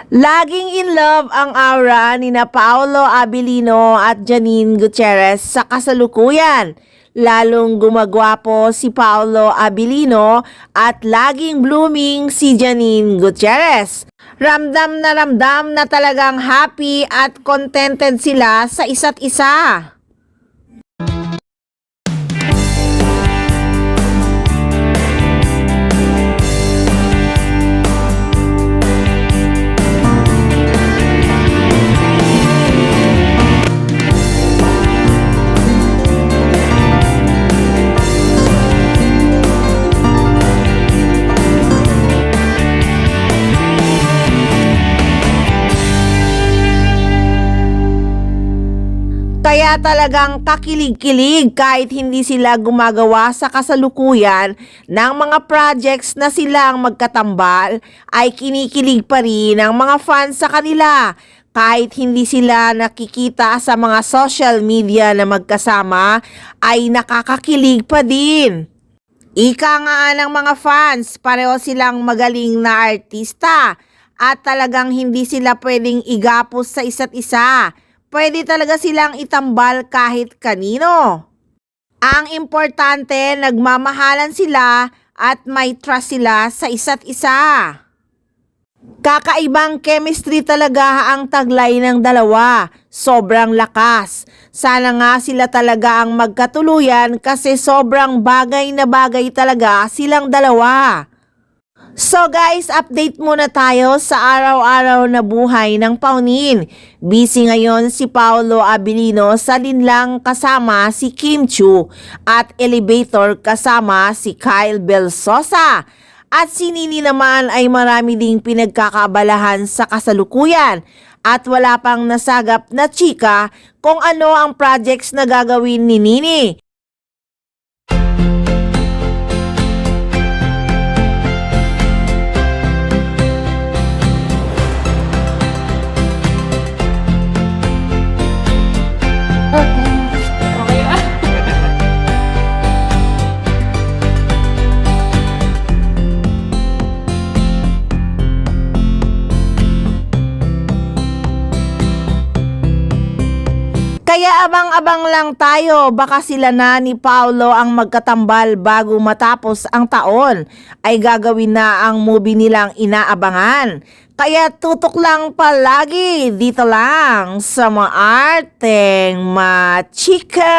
Laging in love ang aura ni na Paolo Abilino at Janine Gutierrez sa kasalukuyan. Lalong gumagwapo si Paolo Abilino at laging blooming si Janine Gutierrez. Ramdam na talagang happy at contented sila sa isa't isa. Kaya talagang kakilig-kilig kahit hindi sila gumagawa sa kasalukuyan ng mga projects na silang magkatambal, ay kinikilig pa rin ang mga fans sa kanila kahit hindi sila nakikita sa mga social media na magkasama, ay nakakakilig pa din. Ika nga ng mga fans, pareho silang magaling na artista at talagang hindi sila pwedeng igapos sa isa't isa. Pwede talaga silang itambal kahit kanino. Ang importante, nagmamahalan sila at may trust sila sa isa't isa. Kakaibang chemistry talaga ang taglay ng dalawa. Sobrang lakas. Sana nga sila talaga ang magkatuluyan kasi sobrang bagay na bagay talaga silang dalawa. So guys, update muna tayo sa araw-araw na buhay ng Paunin. Busy ngayon si Paolo Abilino sa linlang kasama si Kim Chiu at elevator kasama si Kyle Belsosa. At si Nini naman ay marami ding pinagkakabalahan sa kasalukuyan at wala pang nasagap na chika kung ano ang projects na gagawin ni Nini. Kaya abang-abang lang tayo, baka sila na ni Paolo ang magkatambal bago matapos ang taon ay gagawin na ang movie nilang inaabangan. Kaya tutok lang palagi dito lang sa Maarteng Machika.